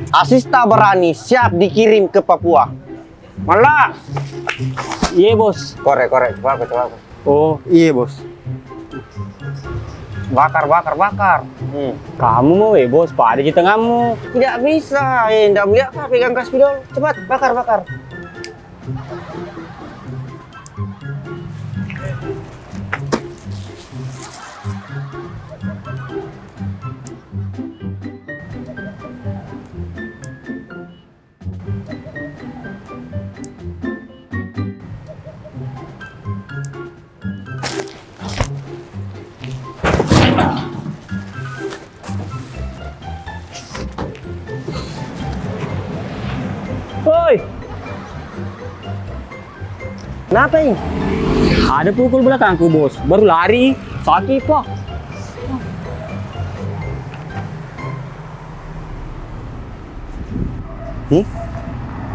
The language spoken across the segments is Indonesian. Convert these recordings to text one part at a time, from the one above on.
Asista berani siap dikirim ke Papua. Malah. Iya bos. Korek. Coba aku. Oh iya bos. Bakar. Kamu mau bos, Pak ada di tengahmu. Tidak bisa. Tidak boleh apa pegang gas spidol. Cepat bakar. Woi, Kenapa ini? ada pukul belakangku bos. Baru lari, sakit pak. Nih,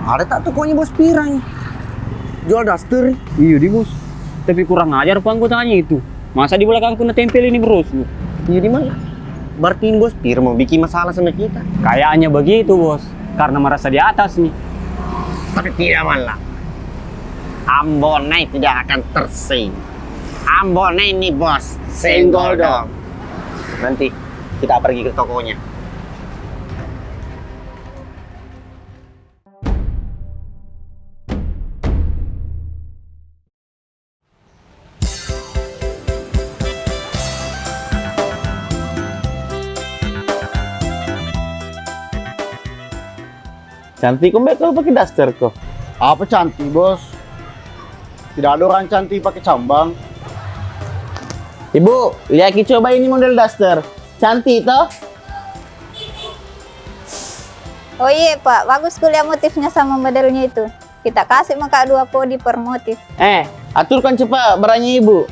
ada tak tokonya bos pirang? Jual daster. Iya di bos. Tapi kurang ajar pak anggotanya itu. Masa di belakangku netempel ini bros? Iya di mana? Berarti ini bos pir mau bikin masalah sama kita. Kayaknya begitu bos. Karena merasa di atas nih. Tapi tidak malah. Ambonai tidak akan tersing. Ambonai ini bos, senggol dong. Nanti kita pergi ke tokonya. Cantik kok kalau pakai daster kok. Apa cantik, bos? Tidak ada orang cantik pakai cambang. Ibu, lihat coba ini model daster. Cantik toh? Oh iya Pak, bagus kuliah motifnya sama modelnya itu. Kita kasih maka 2 kode per motif. Aturkan cepat barangnya ibu.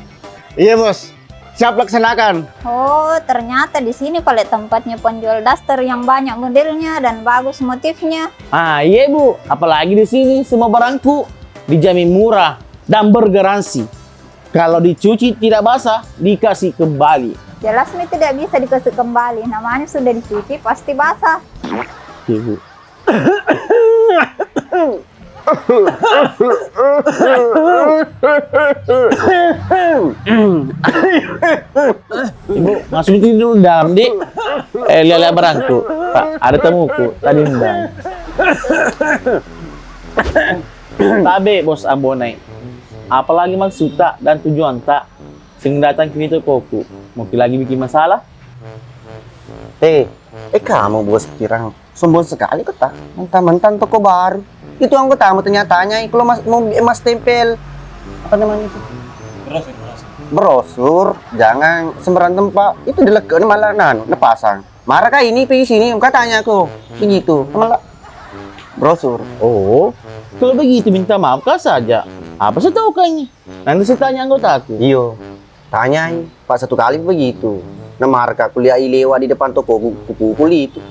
Iya, bos. Siap laksanakan. Oh, ternyata di sini paling tempatnya penjual daster yang banyak modelnya dan bagus motifnya. Iya ibu, apalagi di sini semua barangku dijamin murah dan bergaransi. Kalau dicuci tidak basah, dikasih kembali. Jelas nih tidak bisa dikasih kembali, namanya sudah dicuci pasti basah. Ibu. Ibu, masukin dulu dalam, Dik. Lihat barangku. Pak, ada temuku. Tadi undang. Tabe, bos Ambonai. Apalagi maksud tak dan tujuan tak. Sing datang ke itu koku. Mungkin lagi bikin masalah. Kamu bos pirang. Sombong sekali kok tak. Mentang-mentang toko baru. Itu anggota tamu ternyatanya. Kalau mau emas tempel. Apa namanya itu? Brosur, jangan sembarangan tempat. Itu dileken malah nepasang. Marah kah ini pergi sini? Katanya aku begitu. Malah brosur. Oh, kalau begitu minta maaf kah saja. Apa saya tahu kayaknya? Nanti saya tanya anggotaku. Iyo, tanyain Pak satu kali begitu. Nah marka kuliah lewat di depan toko kuku itu.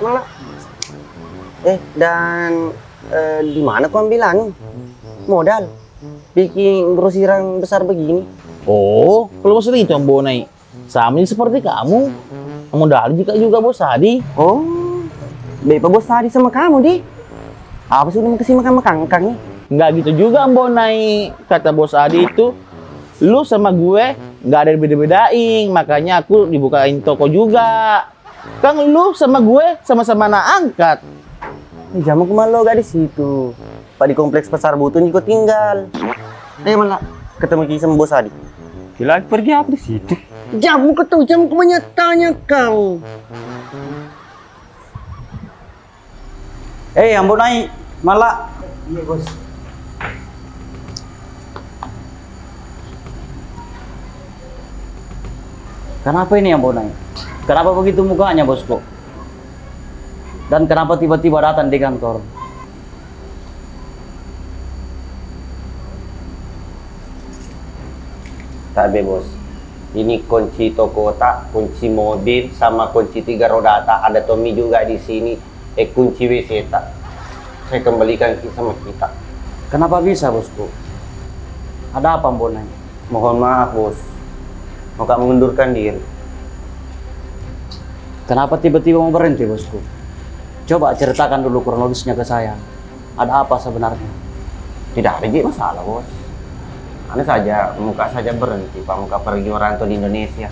Malah. Dan di mana kau ambilan modal bikin grosiran besar begini? Oh, kalau maksudnya itu Ambonai. Sama seperti kamu. Modal juga bos Adi. Oh, Bepa bos tadi sama kamu di. Apa sih udah mau kasih makan kangkang nih? Nggak gitu juga Ambonai. Kata bos Adi itu, lu sama gue nggak ada yang beda-bedain. Makanya aku dibukain toko juga. Kan lu sama gue sama-sama anak angkat. Jamu kemana gak di situ? Pak di kompleks pasar Butun juga tinggal. Malah ketemu sama bos Adi. Gila pergi apa di situ? Jamu ketemu jamu kemana tanya kau? Ambonai, malah. Iya bos. Kenapa ini Ambonai? Kenapa begitu mukanya bosku? Dan kenapa tiba-tiba datang di kantor? Tak bos. Ini kunci toko tak, kunci mobil sama kunci 3 roda tak. Ada Tommy juga di sini. Kunci WC tak. Saya kembalikan sama kita. Kenapa bisa bosku? Ada apa Ambonai? Mohon maaf bos. Mau mengundurkan diri. Kenapa tiba-tiba mau berhenti bosku? Coba ceritakan dulu kronologisnya ke saya. Ada apa sebenarnya? Tidak ada Ji, masalah bos. Anda saja, muka saja berhenti Pak, muka pergi orang di Indonesia.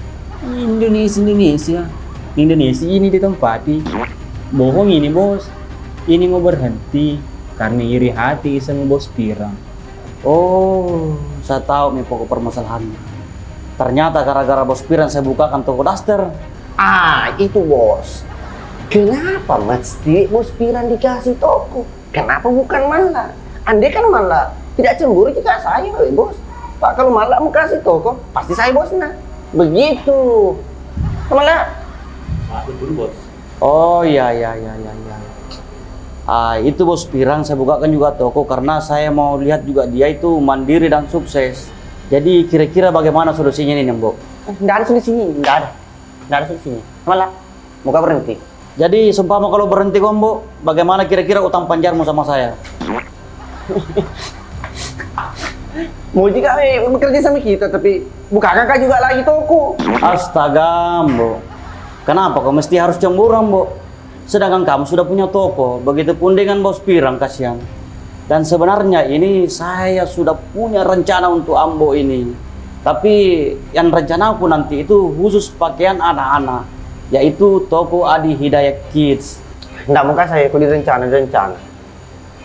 Indonesia ini ditempati. Bohong ini bos. Ini mau berhenti karena iri hati sama bos Pirang. Oh, saya tahu nih pokok permasalahannya. Ternyata gara-gara bos Piran saya bukakan toko daster. Ah, itu bos. Kenapa mesti bos Piran dikasih toko? Kenapa bukan Mala? Anda kan Mala tidak cemburu jika saya, bos. Pak, kalau Mala mau kasih toko, pasti saya bosnya. Begitu. Mala. Oh iya. Itu bos Pirang saya bukakan juga toko karena saya mau lihat juga dia itu mandiri dan sukses. Jadi kira-kira bagaimana solusinya ini, Mbok? Nggak ada solusinya, nggak ada solusinya. Mala, muka berhenti. Jadi seumpama kalau berhenti kok, Mbok, bagaimana kira-kira utang panjarmu sama saya? Mau jika bekerja sama kita, tapi buka kakak juga lagi toko. Astaga, Mbok. Kenapa kau mesti harus cemburu, Mbok? Sedangkan kamu sudah punya toko, begitupun dengan bos Pirang, kasihan. Dan sebenarnya ini saya sudah punya rencana untuk Ambo ini. Tapi yang rencana aku nanti itu khusus pakaian anak-anak, yaitu toko Adi Hidayat Kids. Nggak mau saya aku direncana.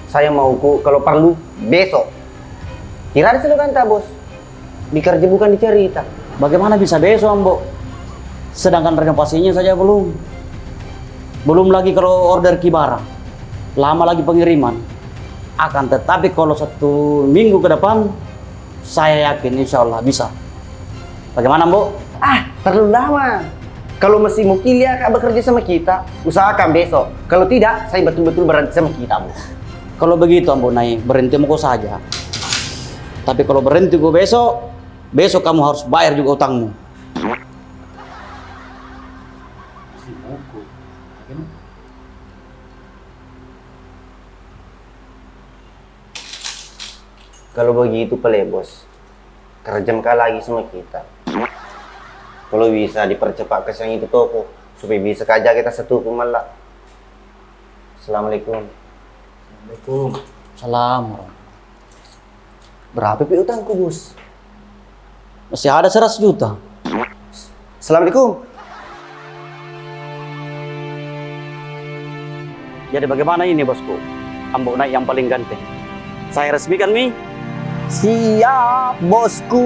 Saya mau kalau perlu besok. Kira ada seluruh kanta bos. Dikerja bukan dicerita. Bagaimana bisa besok, Ambo? Sedangkan renovasinya saja belum. Belum lagi kalau order kibarang. Lama lagi pengiriman. Akan tetapi kalau 1 minggu ke depan, saya yakin insya Allah bisa. Bagaimana, Mbok? Terlalu lama. Kalau masih mau kilia kak bekerja sama kita, usahakan besok. Kalau tidak, saya betul-betul berhenti sama kita, bos. Kalau begitu, Mbok naik, berhenti kok saja. Tapi kalau berhenti gue besok kamu harus bayar juga utangmu. Kalau begitu pele bos, kerjam lagi sama kita. Kalau bisa dipercepat kesang itu toko, supaya bisa kaja kita satu Mala. Assalamualaikum. Salam. Berapa pi utangku bos? Masih ada 100 juta. Assalamualaikum. Jadi bagaimana ini, bosku? Ambok naik yang paling ganteng. Saya resmikan, Mi. Siap bosku,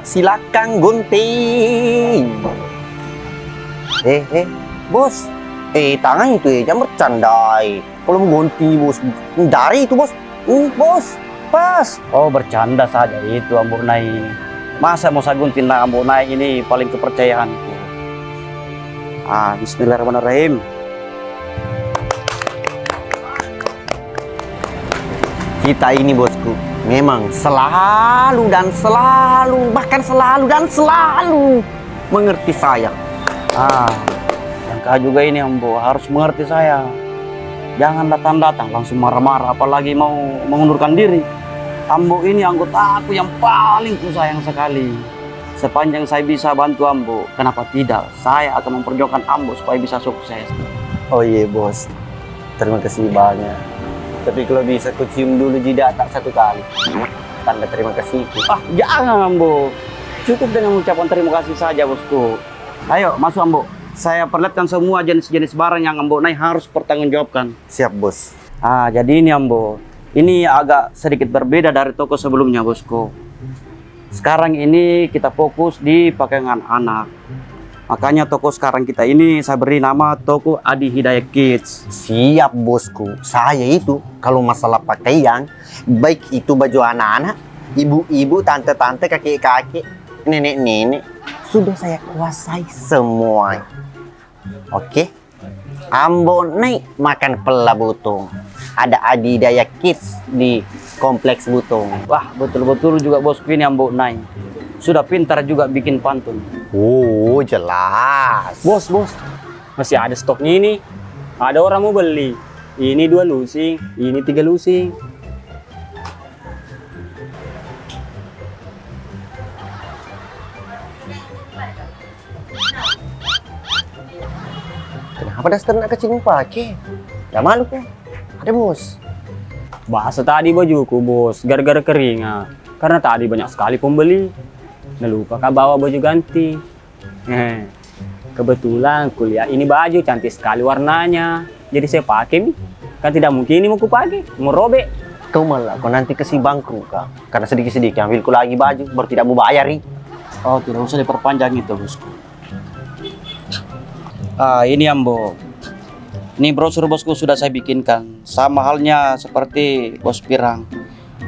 silakan gunting. Bos. Tangan itu jangan bercandai. Kalau mau gunting bos, dari itu bos. Bos, pas. Oh, bercanda saja itu, Ambok naik. Masa mau saya gunting Ambok naik ini paling kepercayaanku. Bismillahirrahmanirrahim. Kita ini bosku, memang selalu bahkan selalu mengerti saya. Yang kau juga ini, Ambo, harus mengerti saya. Jangan datang-datang langsung marah-marah, apalagi mau mengundurkan diri. Ambo ini anggota aku yang paling kusayang sekali. Sepanjang saya bisa bantu Ambo, kenapa tidak? Saya akan memperjuangkan Ambo supaya bisa sukses. Oh iya bos, terima kasih banyak. Tapi kalau bisa ku cium dulu jidat tak 1 kali. Tanda terima kasih. Jangan, Ambo. Cukup dengan ucapan terima kasih saja, bosku. Ayo, masuk, Ambo. Saya perlihatkan semua jenis-jenis barang yang Ambo naik harus pertanggungjawabkan. Siap bos. Jadi ini, Ambo. Ini agak sedikit berbeda dari toko sebelumnya, bosku. Sekarang ini kita fokus di pakaian anak. Makanya toko sekarang kita ini saya beri nama toko Adi Hidayat Kids. Siap bosku. Saya itu kalau masalah pakaian, baik itu baju anak-anak, ibu-ibu, tante-tante, kakek-kakek, nenek-nenek, sudah saya kuasai semua. Oke? Ambo naik makan pela Butung. Ada Adi Hidayat Kids di kompleks Butung. Wah, betul-betul juga bosku ini Ambo naik. Sudah pintar juga bikin pantun. Oh, jelas. Bos, masih ada stoknya ini. Ada orang mau beli. Ini 2 lusing, ini 3 lusing. Kenapa Apa dasar nak kecil pakai? Gak malu kok. Ada bos. Bahasa tadi bajuku bos, gara-gara keringat. Karena tadi banyak sekali pembeli. Nah lupa kak bawa baju ganti. Kebetulan kuliah ini baju cantik sekali warnanya. Jadi saya pakai nih. Kan tidak mungkin ini mau kupakai, mau robek. Kau malah, kau nanti kasih bangkrut kak. Karena sedikit-sedikit ambilku lagi baju, baru tidak mau bayar nih. Oh, tidak usah diperpanjang itu, bosku. Ini Ambo. Ini brosur bosku sudah saya bikinkan. Sama halnya seperti bos Pirang.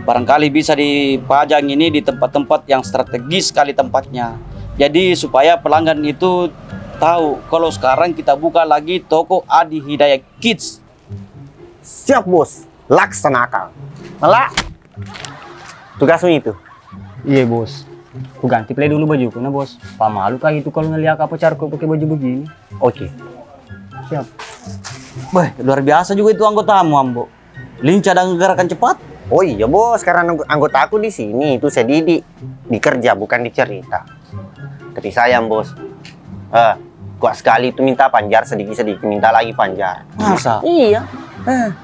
Barangkali bisa dipajang ini di tempat-tempat yang strategis sekali tempatnya. Jadi supaya pelanggan itu tahu kalau sekarang kita buka lagi toko Adi Hidayat Kids. Siap bos, laksanakan. Malah, tugasmu itu. Iya bos. Ku ganti play dulu bajuku nah bos. Pak malu kah itu kalau ngeliat apa carku pakai baju begini. Oke. Siap. Wah, luar biasa juga itu anggotamu, Ambo. Lincah dan gerakan cepat. Oh iya bos, karena anggota aku di sini itu saya didik. Dikerja bukan dicerita. Tapi sayang bos. Kuat sekali itu minta panjar sedikit-sedikit, minta lagi panjar. Masa? Iya.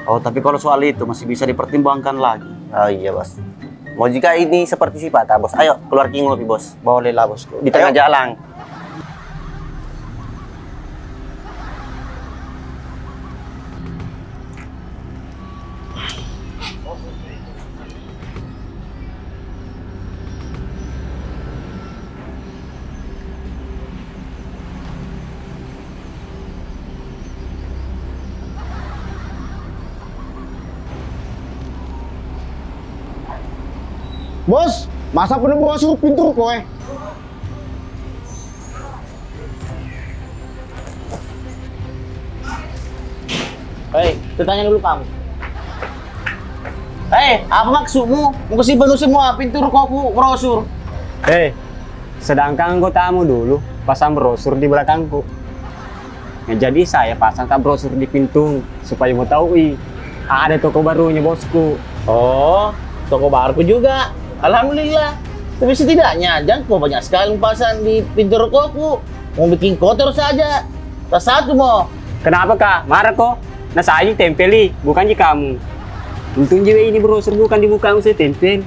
Oh, tapi kalau soal itu masih bisa dipertimbangkan lagi. Oh iya bos. Mau jika ini seperti si Pata bos, ayo keluar king ngopi bos. Bolehlah, bosku. Di tengah Ayo. jalan. Bos, masa penuh brosur pintu kowe? Hei, tanya dulu kamu. Hei, apa maksudmu? Mau kasih penuh semua pintu rukoku brosur. Sedangkan anggotamu dulu pasang brosur di belakangku. Nah, jadi saya pasang brosur di pintu supaya mau tahu ada toko barunya bosku. Oh, toko baruku juga. Alhamdulillah. Tapi setidaknya jangan kau banyak sekali pasang di pintu rukoku. Mau bikin kotor saja. Tak satu mau. Kenapa kak? Marah kok? Nah saya tempeli, bukan kamu. Untung juga ini brosur bukan di mukamu saya tempel.